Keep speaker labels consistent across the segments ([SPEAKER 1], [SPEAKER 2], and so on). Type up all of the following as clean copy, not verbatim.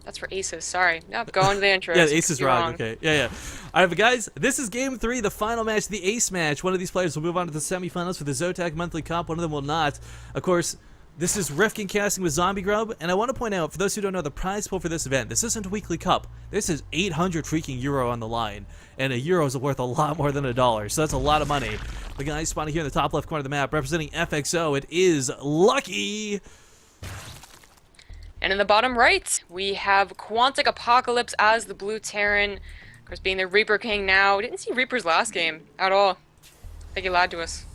[SPEAKER 1] That's for aces. Sorry. Nope, going to the
[SPEAKER 2] Yeah,
[SPEAKER 1] intros.
[SPEAKER 2] the
[SPEAKER 1] You
[SPEAKER 2] ace
[SPEAKER 1] could
[SPEAKER 2] is
[SPEAKER 1] be
[SPEAKER 2] wrong.
[SPEAKER 1] wrong.
[SPEAKER 2] Okay. Yeah. All right, but guys, this is game 3, the final match, the ace match. One of these players will move on to the semifinals for the ZOTAC Monthly Cup. One of them will not. Of course, this is Rifkin casting with Zombie Grub, and I want to point out, for those who don't know, the prize pool for this event, this isn't a weekly cup. This is 800 freaking euro on the line, and a euro is worth a lot more than $1, so that's a lot of money. The guy spawning here in the top left corner of the map, representing FXO, it is Lucky.
[SPEAKER 1] And in the bottom right, we have QUantic Apocalypse as the Blue Terran. Of course, being the Reaper King now. We didn't see Reaper's last game at all. I think he lied to us.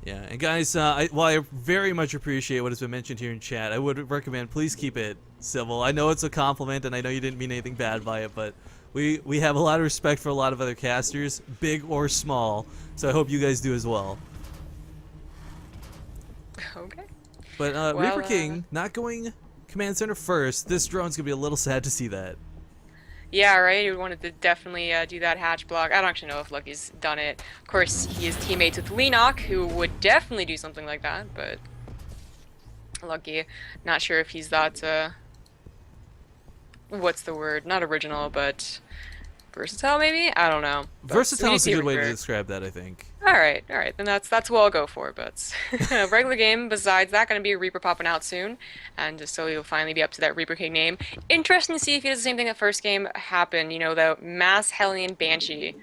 [SPEAKER 2] Yeah, and guys, while I very much appreciate what has been mentioned here in chat, I would recommend please keep it civil. I know it's a compliment, and I know you didn't mean anything bad by it, but we have a lot of respect for a lot of other casters, big or small, so I hope you guys do as well.
[SPEAKER 1] Okay.
[SPEAKER 2] But
[SPEAKER 1] Well,
[SPEAKER 2] Reaper King not going command center first. This drone's gonna be a little sad to see that.
[SPEAKER 1] Yeah, right. We wanted to definitely do that hatch block. I don't actually know if Lucky's done it. Of course, he is teammates with Lenok, who would definitely do something like that, but Lucky, not sure if he's that, what's the word? Not original, but versatile, maybe? I don't know. But
[SPEAKER 2] Versatile is a good way to
[SPEAKER 1] Reaper.
[SPEAKER 2] describe that, I think.
[SPEAKER 1] Alright, then that's what I'll go for, but regular game, besides that, gonna be a Reaper popping out soon, and so he'll finally be up to that Reaper King name. Interesting to see if he does the same thing that first game happened, you know, the Mass Hellion Banshee.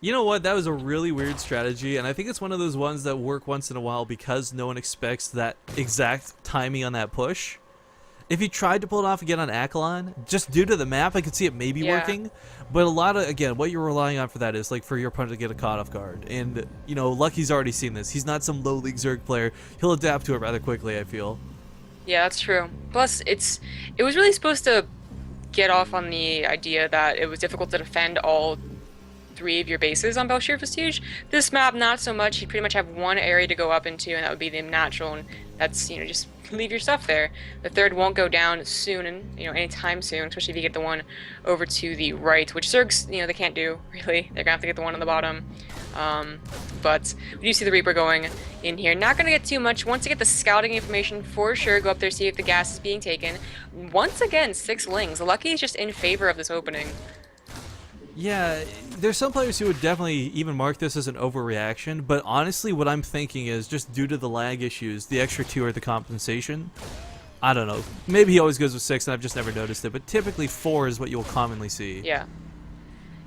[SPEAKER 2] You know what? That was a really weird strategy, and I think it's one of those ones that work once in a while because no one expects that exact timing on that push. If he tried to pull it off again on Akalon, just due to the map, I could see it maybe
[SPEAKER 1] Yeah.
[SPEAKER 2] working. But a lot of, again, what you're relying on for that is like for your opponent to get a caught off guard. And, you know, Lucky's already seen this. He's not some low league Zerg player. He'll adapt to it rather quickly, I feel.
[SPEAKER 1] Yeah, that's true. Plus, it was really supposed to get off on the idea that it was difficult to defend all 3 of your bases on Belshir Vestige. This map, not so much. You pretty much have one area to go up into, and that would be the natural, and that's, you know, just leave your stuff there. The third won't go down soon, and, you know, anytime soon, especially if you get the one over to the right, which Zergs, you know, they can't do, really. They're gonna have to get the one on the bottom. But we do see the Reaper going in here. Not gonna get too much. Once you get the scouting information, for sure, go up there, see if the gas is being taken. Once again, 6 lings. Lucky is just in favor of this opening.
[SPEAKER 2] Yeah, there's some players who would definitely even mark this as an overreaction, but honestly what I'm thinking is just due to the lag issues, the extra 2 are the compensation. I don't know. Maybe he always goes with 6 and I've just never noticed it, but typically 4 is what you'll commonly see.
[SPEAKER 1] Yeah.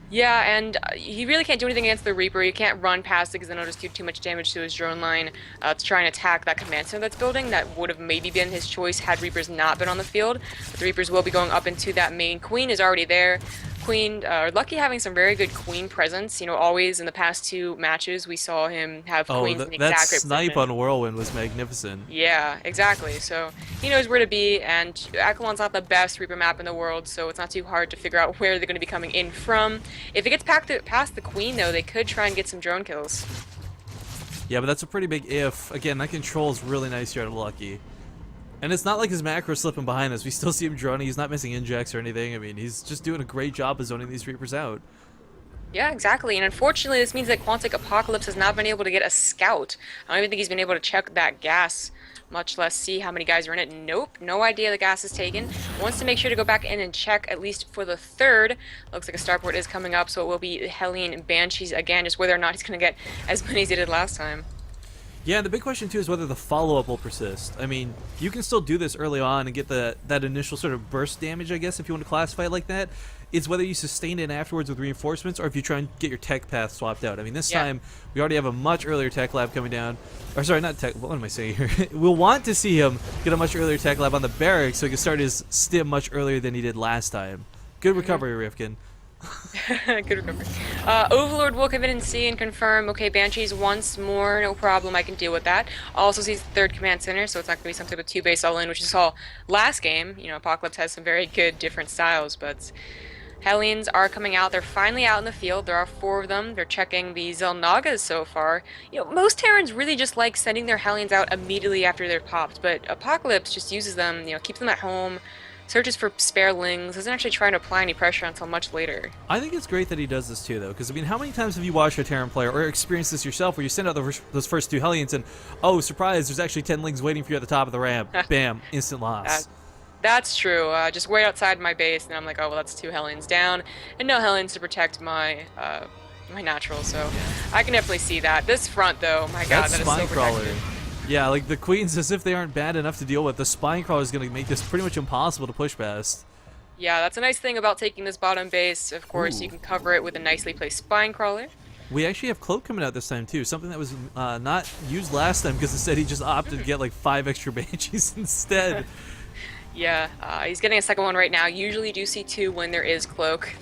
[SPEAKER 1] Yeah, and he really can't do anything against the Reaper. You can't run past it because then it'll just do too much damage to his drone line to try and attack that command center that's building. That would have maybe been his choice had Reapers not been on the field. But the Reapers will be going up into that main. Queen is already there. Queen, Lucky having some very good Queen presence. You know, always in the past 2 matches we saw him have
[SPEAKER 2] Oh,
[SPEAKER 1] Queens in the
[SPEAKER 2] that
[SPEAKER 1] exact right
[SPEAKER 2] snipe
[SPEAKER 1] position.
[SPEAKER 2] on Whirlwind was magnificent.
[SPEAKER 1] Yeah, exactly. So he knows where to be, and Akalon's not the best Reaper map in the world, so it's not too hard to figure out where they're going to be coming in from. If it gets past the Queen, though, they could try and get some drone kills.
[SPEAKER 2] Yeah, but that's a pretty big if. Again, that control is really nice here out of Lucky. And it's not like his macro's slipping behind us. We still see him droning. He's not missing injects or anything. I mean, he's just doing a great job of zoning these Reapers out.
[SPEAKER 1] Yeah, exactly. And unfortunately, this means that QUantic Apocalypse has not been able to get a scout. I don't even think he's been able to check that gas, much less see how many guys are in it. Nope, no idea the gas is taken. Wants to make sure to go back in and check at least for the third. Looks like a starport is coming up, so it will be Hellion Banshees again, just whether or not he's going to get as many as he did last time.
[SPEAKER 2] Yeah, the big question too is whether the follow-up will persist. I mean, you can still do this early on and get that initial sort of burst damage, I guess, if you want to classify it like that. It's whether you sustain it afterwards with reinforcements or if you try and get your tech path swapped out. I mean, this time, we already have a much earlier tech lab coming down. Or sorry, not tech, what am I saying here? We'll want to see him get a much earlier tech lab on the barracks so he can start his stim much earlier than he did last time. Good recovery, Rifkin.
[SPEAKER 1] Good recovery. Overlord will come in and see and confirm, okay, Banshees once more, no problem, I can deal with that. Also sees the third command center, so it's not going to be something with 2 base all-in, which is all last game. You know, Apocalypse has some very good different styles, but Hellions are coming out. They're finally out in the field. There are 4 of them. They're checking the Zelnagas so far. You know, most Terrans really just like sending their Hellions out immediately after they're popped, but Apocalypse just uses them, you know, keeps them at home, searches for spare lings, doesn't actually try to apply any pressure until much later.
[SPEAKER 2] I think it's great that he does this too, though, because I mean, how many times have you watched a Terran player or experienced this yourself, where you send out those first 2 Hellions and, oh, surprise, there's actually 10 lings waiting for you at the top of the ramp. Bam, instant loss.
[SPEAKER 1] That's true. Just wait outside my base, and I'm like, oh well, that's 2 Hellions down, and no Hellions to protect my my natural. So I can definitely see that. This front, though, my God, that is so protected.
[SPEAKER 2] Yeah, like the queens, as if they aren't bad enough to deal with. The spine crawler is going to make this pretty much impossible to push past.
[SPEAKER 1] Yeah, that's a nice thing about taking this bottom base. Of course, you can cover it with a nicely placed spine crawler.
[SPEAKER 2] We actually have Cloak coming out this time too, something that was not used last time because instead he just opted to get like 5 extra Banshees instead.
[SPEAKER 1] Yeah, he's getting a second one right now. Usually you do see 2 when there is Cloak.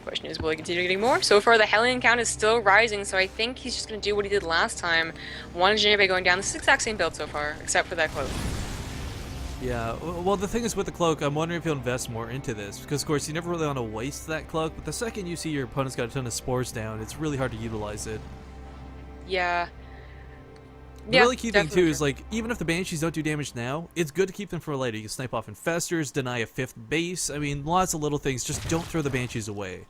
[SPEAKER 1] Question is, will he continue getting more? So far, the Hellion count is still rising, so I think he's just going to do what he did last time. 1 Engineer Bay going down. This is the exact same build so far, except for that Cloak.
[SPEAKER 2] Yeah, well, the thing is with the Cloak, I'm wondering if he'll invest more into this, because of course you never really want to waste that Cloak, but the second you see your opponent's got a ton of spores down, it's really hard to utilize it.
[SPEAKER 1] Yeah.
[SPEAKER 2] The really key thing too is, like, even if the Banshees don't do damage now, it's good to keep them for later. You can snipe off Infestors, deny a 5th base. I mean, lots of little things. Just don't throw the Banshees away.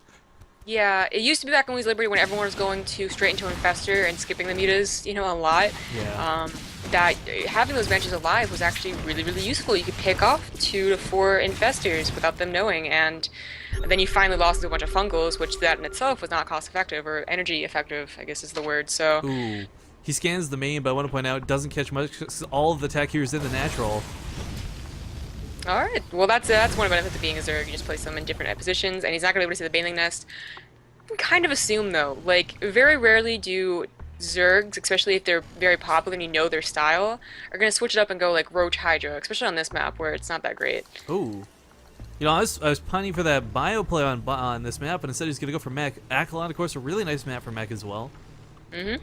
[SPEAKER 1] Yeah, it used to be back in Wings Liberty when everyone was going straight into Infestor and skipping the mutas, you know, a lot.
[SPEAKER 2] Yeah.
[SPEAKER 1] That having those Banshees alive was actually really, really useful. You could pick off 2 to 4 Infestors without them knowing, and then you finally lost to a bunch of Fungals, which that in itself was not cost effective, or energy effective, I guess is the word. So.
[SPEAKER 2] Ooh. He scans the main, but I want to point out, doesn't catch much because all of the attack here is in the natural.
[SPEAKER 1] Alright, well that's one of the benefits of being a Zerg. You just place them in different positions, and he's not going to be able to see the Baneling Nest. I can kind of assume, though, like, very rarely do Zergs, especially if they're very popular and you know their style, are going to switch it up and go, like, Roach Hydra, especially on this map where it's not that great.
[SPEAKER 2] Ooh. You know, I was pining for that bio play on this map, and instead he's going to go for mech. Akalon, of course, a really nice map for mech as well.
[SPEAKER 1] Mm-hmm.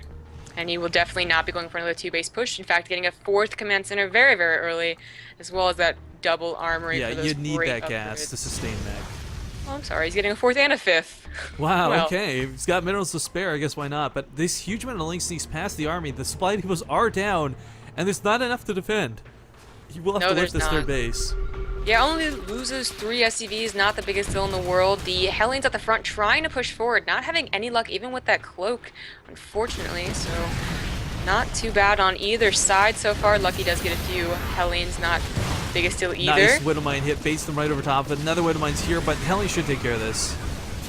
[SPEAKER 1] And he will definitely not be going for another 2-base push. In fact, getting a 4th command center very, very early, as well as that double armory for those
[SPEAKER 2] you need that
[SPEAKER 1] upgrades.
[SPEAKER 2] gas to sustain mech.
[SPEAKER 1] Oh, I'm sorry, he's getting a 4th and a 5th.
[SPEAKER 2] Wow,
[SPEAKER 1] well.
[SPEAKER 2] Okay. He's got minerals to spare, I guess why not? But this huge amount of link sneaks past the army. The supply depots are down, and there's not enough to defend. He will have to lift this 3rd base.
[SPEAKER 1] Yeah, only loses 3 SCVs, not the biggest deal in the world. The Hellions at the front trying to push forward, not having any luck even with that Cloak, unfortunately, so not too bad on either side so far. Lucky does get a few Hellions, not biggest deal either.
[SPEAKER 2] Nice Widowmine hit, base them right over top of it. Another Widowmine's here, but Hellions should take care of this.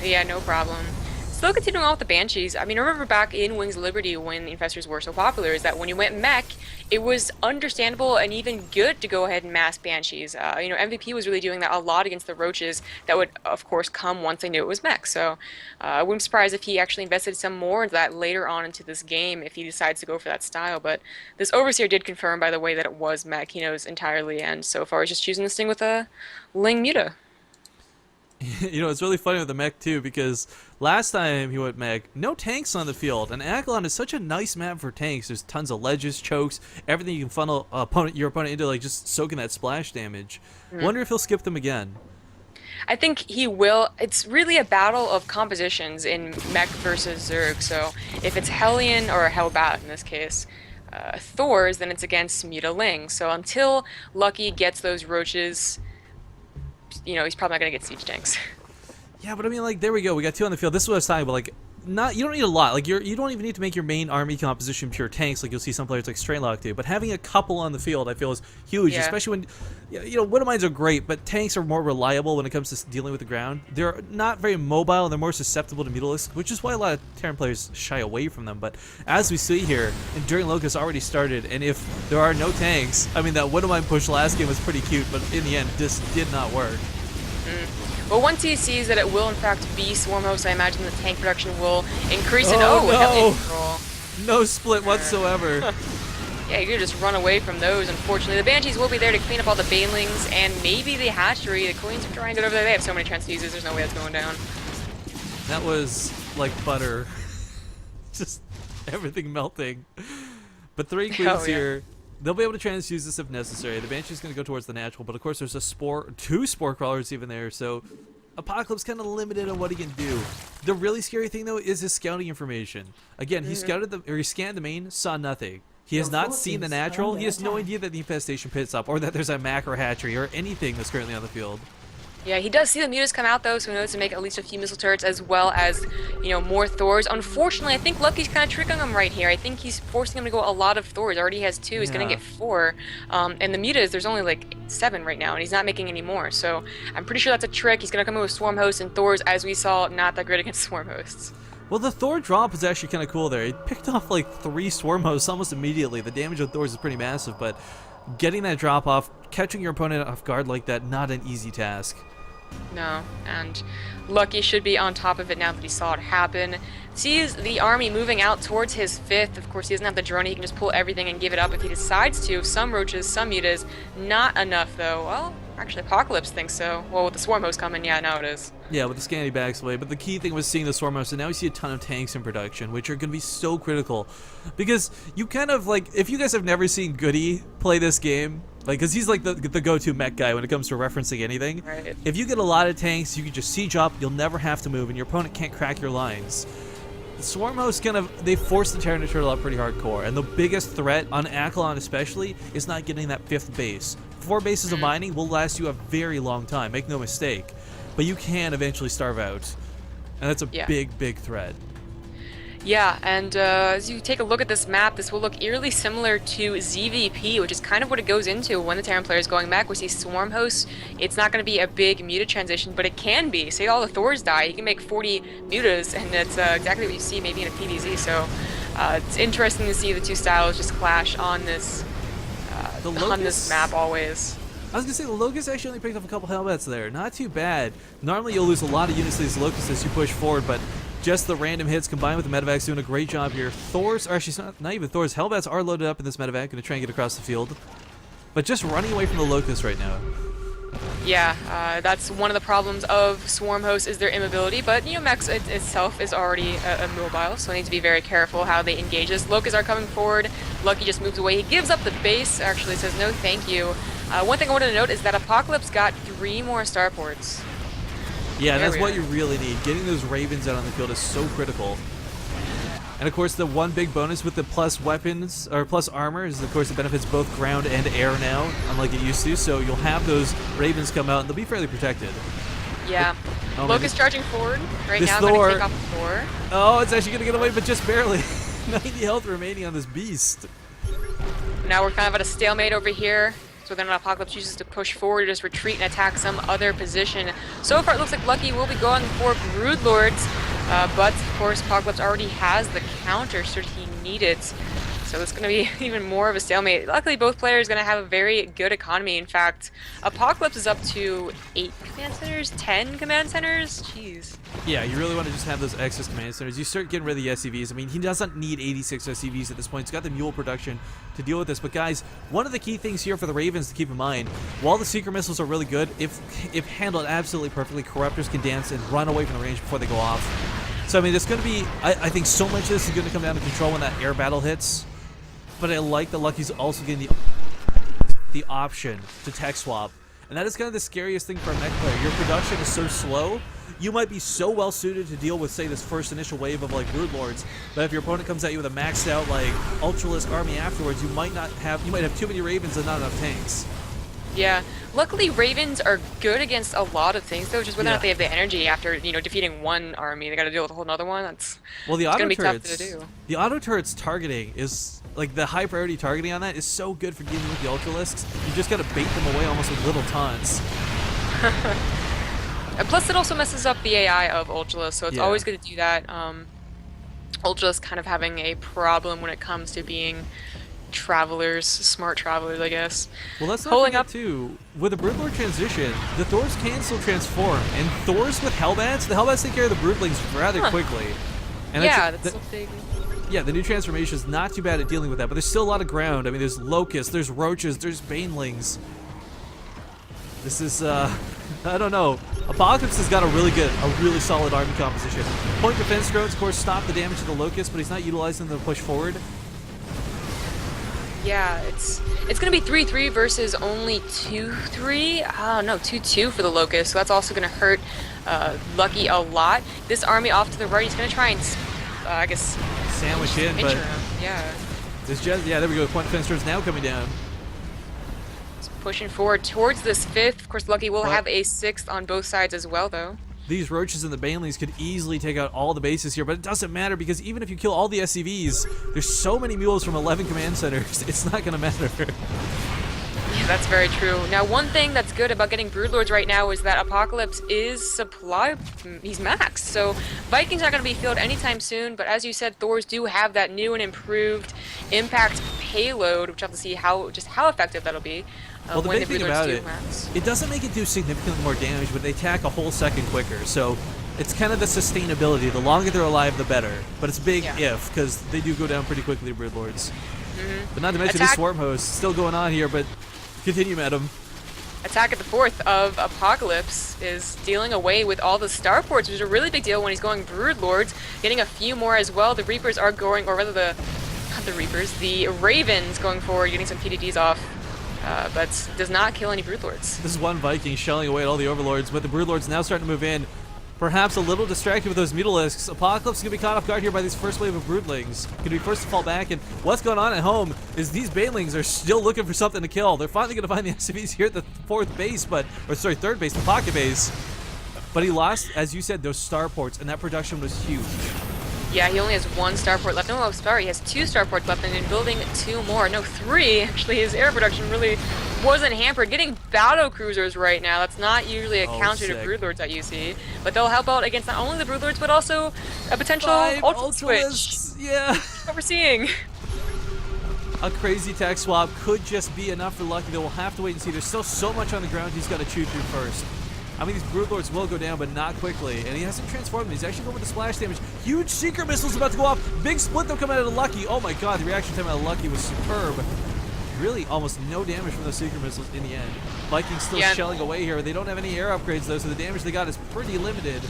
[SPEAKER 1] Yeah, no problem. Still continuing on with the Banshees. I mean, I remember back in Wings of Liberty when the Infestors were so popular, is that when you went mech, it was understandable and even good to go ahead and mass Banshees. You know, MVP was really doing that a lot against the Roaches that would, of course, come once they knew it was mech. So I wouldn't be surprised if he actually invested some more into that later on into this game if he decides to go for that style. But this Overseer did confirm, by the way, that it was mech. He knows entirely, and so far he's just choosing this thing with a Ling Muta.
[SPEAKER 2] You know, it's really funny with the mech too, because last time he went mech, no tanks on the field, and Akalon is such a nice map for tanks. There's tons of ledges, chokes, everything you can funnel your opponent into, like just soaking that splash damage. Wonder if he'll skip them again.
[SPEAKER 1] I think he will. It's really a battle of compositions in mech versus Zerg, so if it's Hellion, or Hellbat in this case, Thor's, then it's against Muta Ling. So until Lucky gets those Roaches, you know, he's probably not going to get siege tanks.
[SPEAKER 2] Yeah, but I mean, like, there we go. We got 2 on the field. This is what I was talking about. Like, you don't need a lot. Like, you don't even need to make your main army composition pure tanks, like you'll see some players like Strainlock do. But having a couple on the field, I feel, is huge, especially when, you know, Widowmines are great, but tanks are more reliable when it comes to dealing with the ground. They're not very mobile, and they're more susceptible to Mutalisks, which is why a lot of Terran players shy away from them. But as we see here, Enduring Locust already started, and if there are no tanks, I mean, that Widowmine push last game was pretty cute, but in the end, this did not work.
[SPEAKER 1] Well, once he sees that it will in fact be Swarm Host, I imagine the tank production will increase.
[SPEAKER 2] No split whatsoever.
[SPEAKER 1] Yeah, you could just run away from those, unfortunately. The Banshees will be there to clean up all the Banelings, and maybe the Hatchery. The Queens are trying to get over there. They have so many transfuses, there's no way that's going down.
[SPEAKER 2] That was like butter. Just everything melting. But 3 Queens here. They'll be able to transfuse this if necessary. The Banshee's going to go towards the natural, but of course there's a 2 Spore Crawlers even there, so Apocalypse kind of limited on what he can do. The really scary thing, though, is his scouting information. Again, he scanned the main, saw nothing. He has not seen the natural. He has no idea that the infestation pit's up, or that there's a macro hatchery, or anything that's currently on the field.
[SPEAKER 1] Yeah, he does see the mutas come out though, so he knows to make at least a few missile turrets as well as, more Thors. Unfortunately, I think Lucky's kind of tricking him right here. I think he's forcing him to go a lot of Thors. Already has 2. He's going to get 4. And the mutas, there's only like 7 right now, and he's not making any more. So I'm pretty sure that's a trick. He's going to come in with Swarm Hosts and Thors, as we saw, not that great against Swarm Hosts.
[SPEAKER 2] Well, the Thor drop is actually kind of cool there. He picked off like 3 Swarm Hosts almost immediately. The damage on Thors is pretty massive, but getting that drop off, catching your opponent off guard like that, not an easy task.
[SPEAKER 1] No, and Lucky should be on top of it now that he saw it happen. Sees the army moving out towards his 5th. Of course, he doesn't have the drone. He can just pull everything and give it up if he decides to. Some roaches, some mutas. Not enough, though. Well, actually, Apocalypse thinks so. Well, with the Swarm Host coming, yeah, now it is.
[SPEAKER 2] Yeah, with the Scanty backs away. But the key thing was seeing the Swarm Host, and now we see a ton of tanks in production, which are going to be so critical. Because you kind of, like, if you guys have never seen Goody play this game, like, because he's like the go-to mech guy when it comes to referencing anything.
[SPEAKER 1] Right.
[SPEAKER 2] If you get a lot of tanks, you can just siege up, you'll never have to move, and your opponent can't crack your lines. The Swarm Host they force the Terran Turtle up pretty hardcore, and the biggest threat, on Akalon especially, is not getting that 5th base. 4 bases of mining will last you a very long time, make no mistake. But you can eventually starve out. And that's a big, big threat.
[SPEAKER 1] Yeah, and as you take a look at this map, this will look eerily similar to ZVP, which is kind of what it goes into when the Terran player is going back. We see Swarm Hosts. It's not going to be a big muta transition, but it can be. Say all the Thors die, you can make 40 mutas, and that's exactly what you see maybe in a PvZ. So it's interesting to see the 2 styles just clash on this map always.
[SPEAKER 2] I was going to say, the Locust actually only picked up a couple helmets there. Not too bad. Normally you'll lose a lot of units to these Locusts as you push forward, but just the random hits combined with the medevacs doing a great job here. Thors, or actually not even Thors, Hellbats are loaded up in this medevac, going to try and get across the field. But just running away from the Locust right now.
[SPEAKER 1] Yeah, that's one of the problems of Swarm Hosts is their immobility, but Mex itself is already immobile, so they need to be very careful how they engage this. Locusts are coming forward. Lucky just moves away. He gives up the base, actually says no thank you. One thing I wanted to note is that Apocalypse got 3 more starports.
[SPEAKER 2] Yeah, that's what you really need. Getting those Ravens out on the field is so critical. And of course, the one big bonus with the plus weapons, or plus armor, is of course it benefits both ground and air now, unlike it used to, so you'll have those Ravens come out and they'll be fairly protected.
[SPEAKER 1] Yeah.
[SPEAKER 2] But,
[SPEAKER 1] Locust charging forward right
[SPEAKER 2] this
[SPEAKER 1] now,
[SPEAKER 2] Thor,
[SPEAKER 1] going to take off the Thor.
[SPEAKER 2] Oh, it's actually going to get away, but just barely. 90 health remaining on this beast.
[SPEAKER 1] Now we're kind of at a stalemate over here. So then Apocalypse chooses to push forward, just retreat and attack some other position. So far it looks like Lucky will be going for Broodlords, but of course Apocalypse already has the counter should he need it. So it's going to be even more of a stalemate. Luckily both players are going to have a very good economy. In fact, Apocalypse is up to 8 command centers, 10 command centers. Jeez.
[SPEAKER 2] Yeah, you really want to just have those excess command centers. You start getting rid of the SCVs. I mean, he doesn't need 86 SCVs at this point. He's got the mule production to deal with this. But guys, one of the key things here for the Ravens to keep in mind, while the Seeker missiles are really good, if handled absolutely perfectly, Corruptors can dance and run away from the range before they go off. So, I mean, it's going to be, I think so much of this is going to come down to control when that air battle hits. But I like that Lucky's also getting the option to tech swap. And that is kind of the scariest thing for a mech player. Your production is so slow, you might be so well suited to deal with, say, this first initial wave of like Broodlords, but if your opponent comes at you with a maxed out like Ultralisk army afterwards, you might have too many Ravens and not enough tanks.
[SPEAKER 1] Yeah, luckily Ravens are good against a lot of things though, just whether or not they have the energy after, defeating one army. They gotta deal with a whole other one. It's gonna be tough to do.
[SPEAKER 2] The auto turrets targeting is, like, the high priority targeting on that is so good for dealing with the Ultralisks. You just gotta bait them away almost with little taunts.
[SPEAKER 1] And plus it also messes up the AI of Ultralisk, so it's always good to do that. Ultralisk kind of having a problem when it comes to being travelers, smart travelers, I guess.
[SPEAKER 2] Well, let's not forget too, with the Broodlord transition, the Thors can still transform, and Thors with Hellbats, the Hellbats take care of the Broodlings rather quickly. And
[SPEAKER 1] that's a big...
[SPEAKER 2] Yeah, the new transformation is not too bad at dealing with that, but there's still a lot of ground. I mean, there's Locusts, there's Roaches, there's Banelings. This is, I don't know. Apocalypse has got a really solid army composition. Point defense drones, of course, stop the damage to the Locusts, but he's not utilizing them to push forward.
[SPEAKER 1] Yeah, it's going to be 3-3 versus only 2-3. No, 2-2 for the Locust, so that's also going to hurt Lucky a lot. This army off to the right, he's going to try and, I guess...
[SPEAKER 2] sandwich in, but...
[SPEAKER 1] Yeah.
[SPEAKER 2] This Jez, yeah, there we go. Quantic Fencer is now coming down.
[SPEAKER 1] Pushing forward towards this 5th. Of course, Lucky will have a 6th on both sides as well, though.
[SPEAKER 2] These Roaches and the Banelings could easily take out all the bases here, but it doesn't matter because even if you kill all the SCVs, there's so many mules from 11 command centers, it's not going to matter.
[SPEAKER 1] Yeah, that's very true. Now, one thing that's good about getting Broodlords right now is that Apocalypse is supply. He's maxed, so Vikings aren't going to be filled anytime soon, but as you said, Thors do have that new and improved impact payload, which I'll have to see how effective that'll be.
[SPEAKER 2] Well, the big thing about it, it doesn't make it do significantly more damage, but they attack a whole second quicker. So it's kind of the sustainability. The longer they're alive, the better. But it's big if, because they do go down pretty quickly, Broodlords. But not to mention these Swarm Hosts still going on here, but continue, madam.
[SPEAKER 1] Attack at the 4th of Apocalypse is dealing away with all the starports, which is a really big deal when he's going Broodlords, getting a few more as well. The Reapers are going, or rather not the Reapers, the Ravens going forward, getting some PDDs off. But does not kill any Broodlords.
[SPEAKER 2] This is one Viking shelling away at all the Overlords, but the Broodlords now starting to move in. Perhaps a little distracted with those Mutalisks. Apocalypse is going to be caught off guard here by these first wave of Broodlings. Going to be first to fall back, and what's going on at home is these Banelings are still looking for something to kill. They're finally going to find the SCVs here at the 4th base, third base, the pocket base. But he lost, as you said, those starports, and that production was huge.
[SPEAKER 1] Yeah, he only has 1 starport left. No, sorry, he has 2 starports left and in building 2 more. No, 3. Actually, his air production really wasn't hampered. Getting battle cruisers right now, that's not usually a counter to Broodlords that you see. But they'll help out against not only the Broodlords, but also a potential Ultra switch.
[SPEAKER 2] Yeah.
[SPEAKER 1] That's what we're seeing.
[SPEAKER 2] A crazy tech swap could just be enough for Lucky, though we'll have to wait and see. There's still so much on the ground he's got to chew through first. I mean, these Broodlords will go down, but not quickly. And he hasn't transformed them. He's actually going with the splash damage. Huge Secret Missiles about to go off. Big split, though, coming out of Lucky. Oh, my God. The reaction time out of Lucky was superb. Really almost no damage from those Secret Missiles in the end. Vikings still shelling away here. They don't have any air upgrades, though, so the damage they got is pretty limited.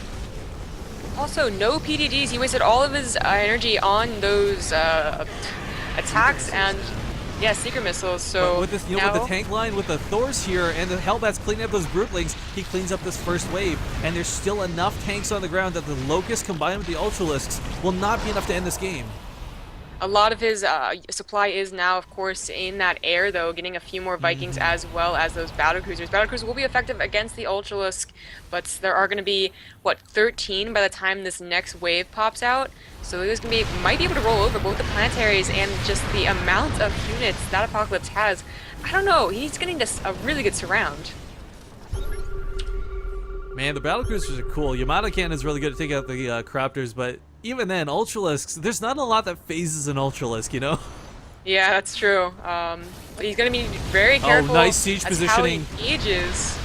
[SPEAKER 1] Also, no PDDs. He wasted all of his energy on those attacks and... yeah, Secret Missiles, so
[SPEAKER 2] but with this, with the tank line, with the Thors here, and the Hellbats cleaning up those Broodlings, he cleans up this first wave, and there's still enough tanks on the ground that the Locusts combined with the Ultralisks will not be enough to end this game.
[SPEAKER 1] A lot of his supply is now, of course, in that air, though, getting a few more Vikings as well as those battlecruisers. Battlecruisers will be effective against the Ultralisk, but there are going to be, 13 by the time this next wave pops out. So he's going to might be able to roll over both the planetaries and just the amount of units that Apocalypse has. I don't know. He's getting this a really good surround.
[SPEAKER 2] Man, the battlecruisers are cool. Yamato Cannon is really good at taking out the Craptors, but even then, Ultralisks, there's not a lot that phases an Ultralisk, you know?
[SPEAKER 1] Yeah, that's true. But he's going to be very careful.
[SPEAKER 2] Oh, nice siege positioning.
[SPEAKER 1] How he engages.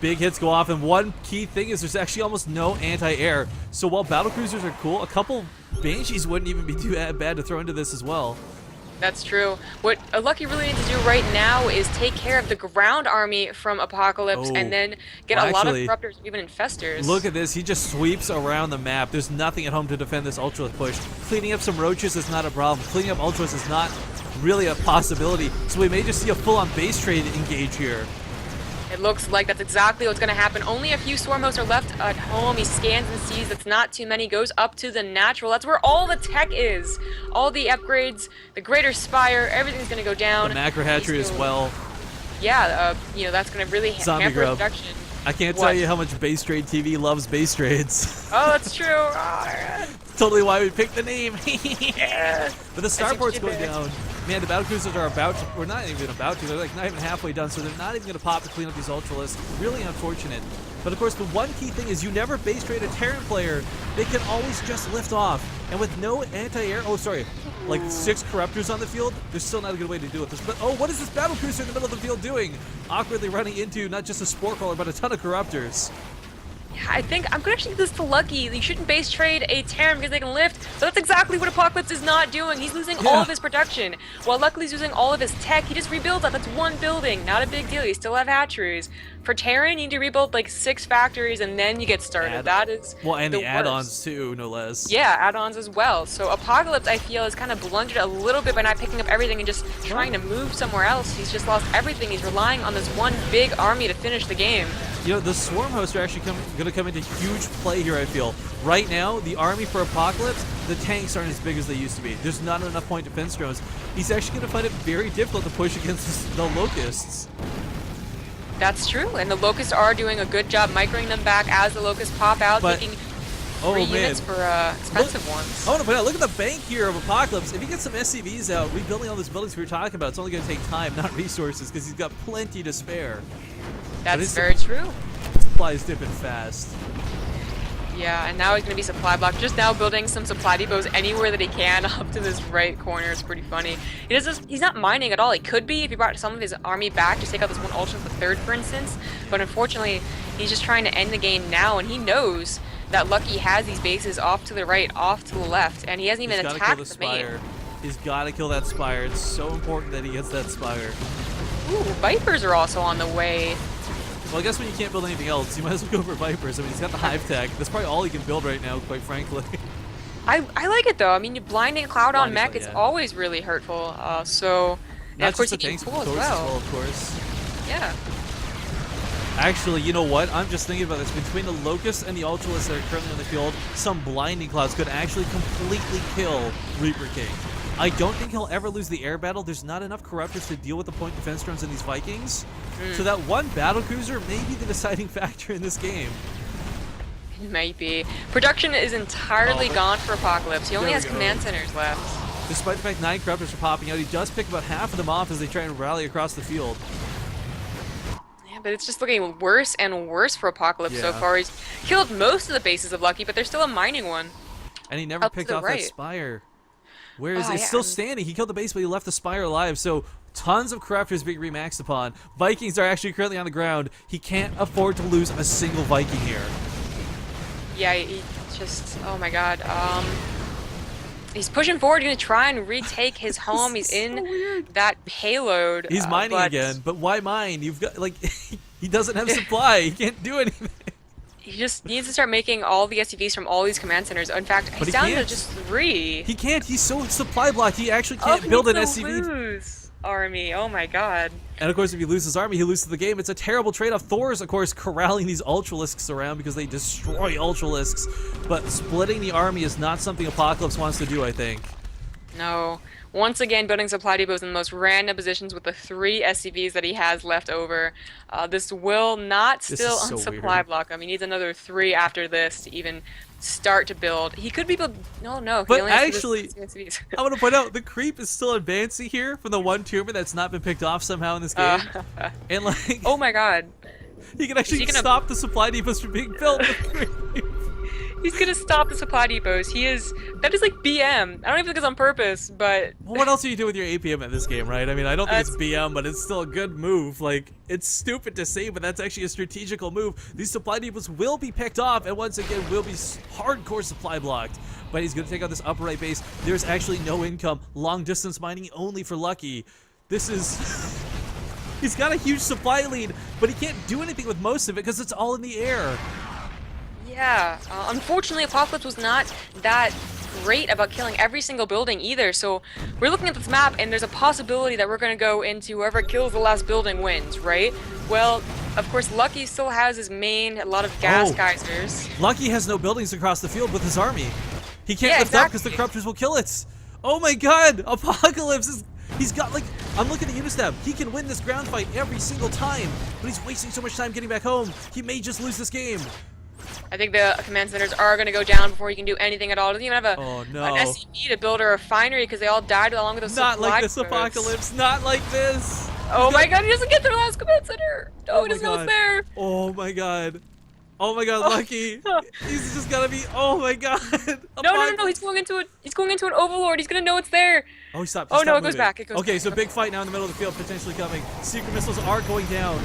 [SPEAKER 2] Big hits go off, and one key thing is there's actually almost no anti-air. So while battlecruisers are cool, a couple Banshees wouldn't even be too bad to throw into this as well.
[SPEAKER 1] That's true. What Lucky really needs to do right now is take care of the ground army from Apocalypse and then get a lot of Corruptors, even Infestors.
[SPEAKER 2] Look at this. He just sweeps around the map. There's nothing at home to defend this Ultra push. Cleaning up some Roaches is not a problem. Cleaning up Ultras is not really a possibility. So we may just see a full-on base trade engage here.
[SPEAKER 1] It looks like that's exactly what's going to happen. Only a few Swarm Hosts are left at home. He scans and sees that's not too many. Goes up to the natural. That's where all the tech is. All the upgrades, the Greater Spire, everything's going to go down.
[SPEAKER 2] The Macro Hatchery as well.
[SPEAKER 1] Yeah, that's going to really hamper production.
[SPEAKER 2] I can't tell you how much BaseTradeTV loves base trades.
[SPEAKER 1] Oh, that's true. Oh,
[SPEAKER 2] totally why we picked the name.
[SPEAKER 1] Yeah.
[SPEAKER 2] But the starport's going down. Man, the battlecruisers are about to, or not even about to, they're like not even halfway done, so they're not even going to pop to clean up these Ultralisks. Really unfortunate. But of course, the one key thing is you never base trade a Terran player. They can always just lift off. And with no anti-air, like 6 Corruptors on the field, there's still not a good way to deal with this. But what is this battlecruiser in the middle of the field doing? Awkwardly running into not just a Spore Crawler, but a ton of Corruptors.
[SPEAKER 1] I think I'm going to actually give this to Lucky. You shouldn't base trade a Terran because they can lift. So that's exactly what Apocalypse is not doing. He's losing all of his production. While Lucky's using all of his tech, he just rebuilds that. That's one building. Not a big deal. You still have hatcheries. For Terran, you need to rebuild like 6 factories and then you get started. That is
[SPEAKER 2] and the add-ons too, no less.
[SPEAKER 1] Yeah, add-ons as well. So Apocalypse, I feel, has kind of blundered a little bit by not picking up everything and just trying to move somewhere else. He's just lost everything. He's relying on this one big army to finish the game.
[SPEAKER 2] You know, the Swarm hosts are actually going to come into huge play here, I feel. Right now, the army for Apocalypse, the tanks aren't as big as they used to be. There's not enough point defense drones. He's actually going to find it very difficult to push against the Locusts.
[SPEAKER 1] That's true, and the Locusts are doing a good job microing them back as the Locusts pop out, taking 3 units for expensive ones.
[SPEAKER 2] I want to point out, look at the bank here of Apocalypse. If he gets some SCVs out, rebuilding all those buildings we were talking about, it's only going to take time, not resources, because he's got plenty to spare.
[SPEAKER 1] That's very true.
[SPEAKER 2] Supply is dipping fast.
[SPEAKER 1] Yeah, and now he's going to be supply blocked. Just now building some supply depots anywhere that he can up to this right corner. It's pretty funny. He's not mining at all. He could be if he brought some of his army back to take out this one Ultra the third, for instance. But unfortunately, he's just trying to end the game now, and he knows that Lucky has these bases off to the right, off to the left, and he hasn't even attacked the main.
[SPEAKER 2] He's got to kill that Spire. It's so important that he gets that Spire.
[SPEAKER 1] Ooh, Vipers are also on the way.
[SPEAKER 2] Well, I guess when you can't build anything else, you might as well go for Vipers. I mean, he's got the Hive Tech. That's probably all he can build right now, quite frankly.
[SPEAKER 1] I like it, though. I mean, blinding Cloud on mech is always really hurtful. So,
[SPEAKER 2] and
[SPEAKER 1] of course,
[SPEAKER 2] he
[SPEAKER 1] can
[SPEAKER 2] cool
[SPEAKER 1] as well.
[SPEAKER 2] Of course.
[SPEAKER 1] Yeah.
[SPEAKER 2] Actually, you know what? I'm just thinking about this. Between the Locusts and the Ultralists that are currently on the field, some blinding clouds could actually completely kill Reaper King. I don't think he'll ever lose the air battle. There's not enough Corruptors to deal with the point defense drones in these Vikings. So that one battle cruiser may be the deciding factor in this game.
[SPEAKER 1] It might be. Production is entirely gone for Apocalypse. He only has command centers left.
[SPEAKER 2] Despite the fact 9 Corruptors are popping out, he does pick about half of them off as they try and rally across the field.
[SPEAKER 1] Yeah, but it's just looking worse and worse for Apocalypse so far. He's killed most of the bases of Lucky, but there's still a mining one.
[SPEAKER 2] And he never picked off that Spire. Where is it? It's still standing. He killed the base, but he left the Spire alive. So tons of Corruptors being remaxed upon. Vikings are actually currently on the ground. He can't afford to lose a single Viking here.
[SPEAKER 1] Yeah, he just, oh my god. He's pushing forward, going to try and retake his home. He's in that payload.
[SPEAKER 2] He's mining again, but why mine? You've got, like, he doesn't have supply. He can't do anything.
[SPEAKER 1] He just needs to start making all the SCVs from all these command centers. In fact, he's down to just 3.
[SPEAKER 2] He can't. He's so supply blocked. He actually can't build an SCV.
[SPEAKER 1] Lose army. Oh my god.
[SPEAKER 2] And of course, if he loses his army, he loses the game. It's a terrible trade-off. Thor's, of course, corralling these Ultralisks around because they destroy Ultralisks. But splitting the army is not something Apocalypse wants to do, I think.
[SPEAKER 1] No. Once again, building supply depots in the most random positions with the 3 SCVs that he has left over. This will not still unsupply block him. He needs another 3 after this to even start to build. He could be build. No.
[SPEAKER 2] But actually, I want to point out the creep is still advancing here from the one tumor that's not been picked off somehow in this game. And like,
[SPEAKER 1] oh my god,
[SPEAKER 2] he can actually stop the supply depots from being built.
[SPEAKER 1] He's gonna stop the supply depots. That is like BM. I don't even think it's on purpose, but...
[SPEAKER 2] Well, what else do you do with your APM in this game, right? I mean, I don't think it's BM, but it's still a good move. Like, it's stupid to say, but that's actually a strategical move. These supply depots will be picked off, and once again, will be hardcore supply blocked. But he's gonna take out this upper right base. There's actually no income. Long distance mining only for Lucky. This is... He's got a huge supply lead, but he can't do anything with most of it because it's all in the air.
[SPEAKER 1] Yeah, unfortunately Apocalypse was not that great about killing every single building either, so we're looking at this map and there's a possibility that we're going to go into whoever kills the last building wins, right? Well, of course Lucky still has his main, a lot of gas geysers.
[SPEAKER 2] Lucky has no buildings across the field with his army. He can't lift up because the Corruptors will kill it. Oh my god, Apocalypse is... He's got, like, I'm looking at Unistab. He can win this ground fight every single time, but he's wasting so much time getting back home. He may just lose this game.
[SPEAKER 1] I think the command centers are going to go down before he can do anything at all. Doesn't even have an SCV to build a refinery because they all died along with those supply
[SPEAKER 2] Not like this, Apocalypse. Not like this.
[SPEAKER 1] Oh my god, he doesn't get their last command center. Oh, he doesn't know it's there.
[SPEAKER 2] Oh my god. Oh my god, Lucky. He's just gotta be. Oh my god.
[SPEAKER 1] No. He's going into it. He's going into an Overlord. He's gonna know it's there.
[SPEAKER 2] Oh, he stopped.
[SPEAKER 1] Oh no, it goes back. It goes
[SPEAKER 2] okay,
[SPEAKER 1] back.
[SPEAKER 2] So big fight now in the middle of the field potentially coming. Secret missiles are going down.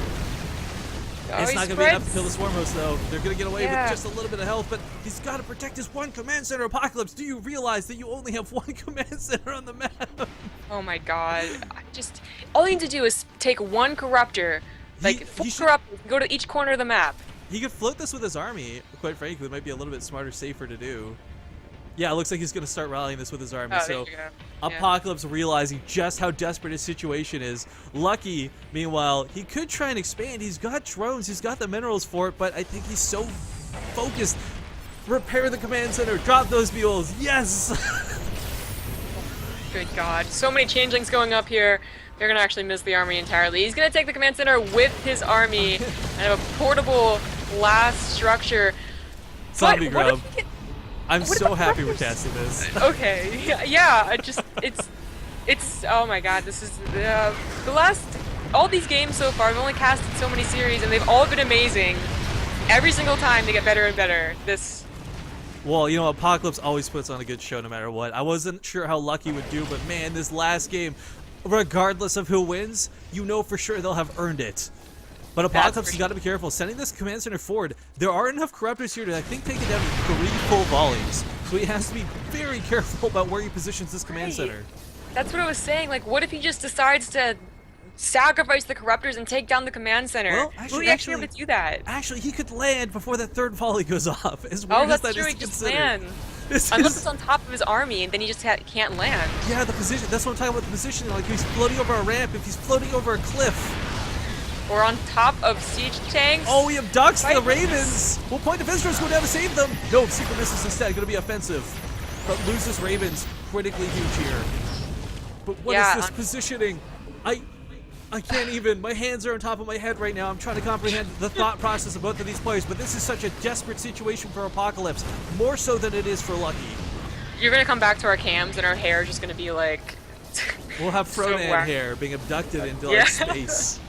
[SPEAKER 2] It's not going to be enough to kill the Swarm host, though. They're going to get away with just a little bit of health, but he's got to protect his one command center. Apocalypse, do you realize that you only have one command center on the map?
[SPEAKER 1] Oh my god. All you need to do is take one Corruptor, like full Corruptor, go to each corner of the map.
[SPEAKER 2] He could float this with his army, quite frankly. It might be a little bit smarter, safer to do. Yeah, it looks like he's going to start rallying this with his army.
[SPEAKER 1] Oh, there
[SPEAKER 2] So
[SPEAKER 1] you go. Yeah.
[SPEAKER 2] Apocalypse realizing just how desperate his situation is. Lucky, meanwhile, he could try and expand. He's got drones. He's got the minerals for it, but I think he's so focused. Repair the command center. Drop those mules. Yes!
[SPEAKER 1] Good God. So many changelings going up here. They're going to actually miss the army entirely. He's going to take the command center with his army and have a portable last structure.
[SPEAKER 2] Zombie
[SPEAKER 1] But what
[SPEAKER 2] grub.
[SPEAKER 1] if he
[SPEAKER 2] I'm
[SPEAKER 1] what
[SPEAKER 2] so
[SPEAKER 1] about
[SPEAKER 2] happy we're
[SPEAKER 1] raptors?
[SPEAKER 2] testing this.
[SPEAKER 1] Okay, yeah, it's, oh my God, this is, the last, all these games so far, I've only casted so many series, and they've all been amazing. Every single time they get better and better.
[SPEAKER 2] Well, you know, Apocalypse always puts on a good show no matter what. I wasn't sure how Lucky would do, but man, this last game, regardless of who wins, you know for sure they'll have earned it. But Apocalypse has got to be careful. Sending this command center forward, there are enough Corruptors here to, I think, take it down to 3 full volleys. So he has to be very careful about where he positions this command center.
[SPEAKER 1] That's what I was saying. Like, what if he just decides to sacrifice the Corruptors and take down the command center?
[SPEAKER 2] Well,
[SPEAKER 1] Will he actually be able to do that?
[SPEAKER 2] Actually, he could land before that 3rd volley goes off. As weird
[SPEAKER 1] Oh,
[SPEAKER 2] as
[SPEAKER 1] that's
[SPEAKER 2] that
[SPEAKER 1] true.
[SPEAKER 2] is
[SPEAKER 1] He
[SPEAKER 2] to
[SPEAKER 1] just
[SPEAKER 2] consider.
[SPEAKER 1] land.
[SPEAKER 2] This
[SPEAKER 1] Unless
[SPEAKER 2] is-
[SPEAKER 1] it's on top of his army, and then he just can't land.
[SPEAKER 2] Yeah, the position. That's what I'm talking about. The positioning. Like, if he's floating over a ramp, if he's floating over a cliff.
[SPEAKER 1] Or on top of siege tanks.
[SPEAKER 2] Oh, he abducts the
[SPEAKER 1] Right.
[SPEAKER 2] Ravens. Well, Point of Israel's going down to save them. No, Secret Missiles instead. Going to be offensive. But loses Ravens. Critically huge here. But what is
[SPEAKER 1] Yeah,
[SPEAKER 2] this positioning? I can't even. My hands are on top of my head right now. I'm trying to comprehend the thought process of both of these players. But this is such a desperate situation for Apocalypse. More so than it is for Lucky.
[SPEAKER 1] You're gonna come back to our cams, and our hair is just gonna be like.
[SPEAKER 2] We'll have
[SPEAKER 1] So
[SPEAKER 2] Fronan
[SPEAKER 1] whack.
[SPEAKER 2] hair being abducted into
[SPEAKER 1] Yeah.
[SPEAKER 2] like space.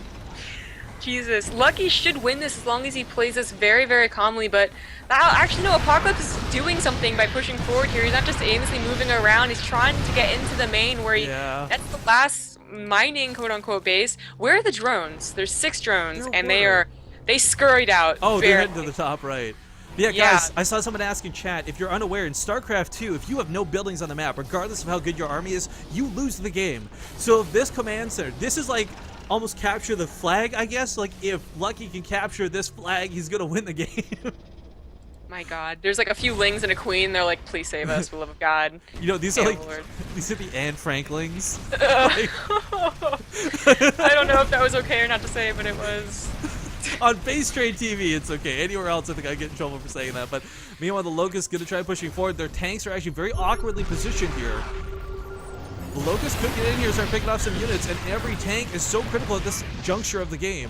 [SPEAKER 1] Jesus, Lucky should win this as long as he plays this very, very calmly, but actually no, Apocalypse is doing something by pushing forward here. He's not just aimlessly moving around, he's trying to get into the main where he,
[SPEAKER 2] Yeah.
[SPEAKER 1] that's the last mining quote-unquote base. Where are the drones? There's 6 drones,
[SPEAKER 2] There
[SPEAKER 1] and
[SPEAKER 2] were.
[SPEAKER 1] they scurried out.
[SPEAKER 2] Oh, they're
[SPEAKER 1] very-
[SPEAKER 2] heading to the top right. Yeah,
[SPEAKER 1] Yeah.
[SPEAKER 2] guys, I saw someone ask in chat, if you're unaware, in StarCraft 2, if you have no buildings on the map, regardless of how good your army is, you lose the game. So if this command center, this is like almost capture the flag, I guess. Like, if Lucky can capture this flag, he's going to win the game.
[SPEAKER 1] My God, there's like a few lings and a queen, they're like, please save us, for the love of God.
[SPEAKER 2] You know, these are
[SPEAKER 1] Yeah,
[SPEAKER 2] like,
[SPEAKER 1] Lord.
[SPEAKER 2] these are the Anne Franklins.
[SPEAKER 1] I don't know if that was okay or not to say, but it was.
[SPEAKER 2] On BaseTradeTV, it's okay. Anywhere else, I think I get in trouble for saying that. But meanwhile, the Locusts going to try pushing forward. Their tanks are actually very awkwardly positioned here. The Locusts could get in here and start picking off some units, and every tank is so critical at this juncture of the game.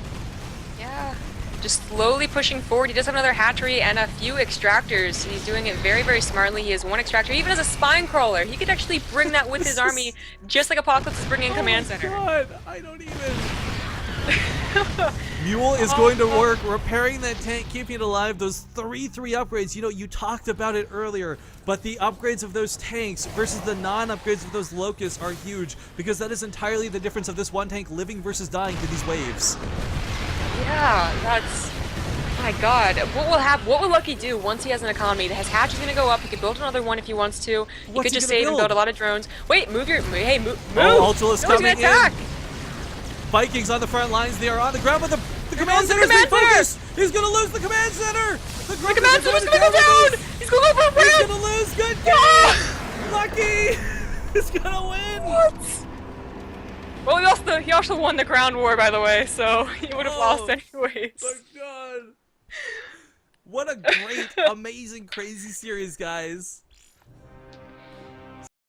[SPEAKER 1] Yeah, just slowly pushing forward. He does have another hatchery and a few extractors. He's doing it very, very smartly. He has 1 extractor, even as a spine crawler. He could actually bring that with his army, just like Apocalypse is bringing in Command Center.
[SPEAKER 2] Oh my God, I don't even. Mule is going to work, repairing that tank, keeping it alive. Those 3 upgrades, you know, you talked about it earlier, but the upgrades of those tanks versus the non-upgrades of those Locusts are huge, because that is entirely the difference of this one tank living versus dying to these waves.
[SPEAKER 1] Yeah, that's. My God, what will Lucky do once he has an economy? His hatch is gonna go up. He could build another one if he wants to. He
[SPEAKER 2] What's
[SPEAKER 1] could
[SPEAKER 2] he
[SPEAKER 1] just
[SPEAKER 2] gonna
[SPEAKER 1] save and
[SPEAKER 2] build?
[SPEAKER 1] build a lot of drones. Wait, move!
[SPEAKER 2] Oh, Ultima's
[SPEAKER 1] No, he's
[SPEAKER 2] coming
[SPEAKER 1] gonna attack.
[SPEAKER 2] in. Vikings on the front lines. They are on the ground, but the command
[SPEAKER 1] goes the
[SPEAKER 2] center is being
[SPEAKER 1] command center!
[SPEAKER 2] focused. He's going to lose the command center.
[SPEAKER 1] The Command Center's gonna go down. He's going over a
[SPEAKER 2] He's
[SPEAKER 1] ramp.
[SPEAKER 2] going to lose. Good
[SPEAKER 1] Ah!
[SPEAKER 2] game. Lucky is going to win.
[SPEAKER 1] What? Well, he also won the ground war, by the way, so he would have lost anyways.
[SPEAKER 2] My God. What a great, amazing, crazy series, guys.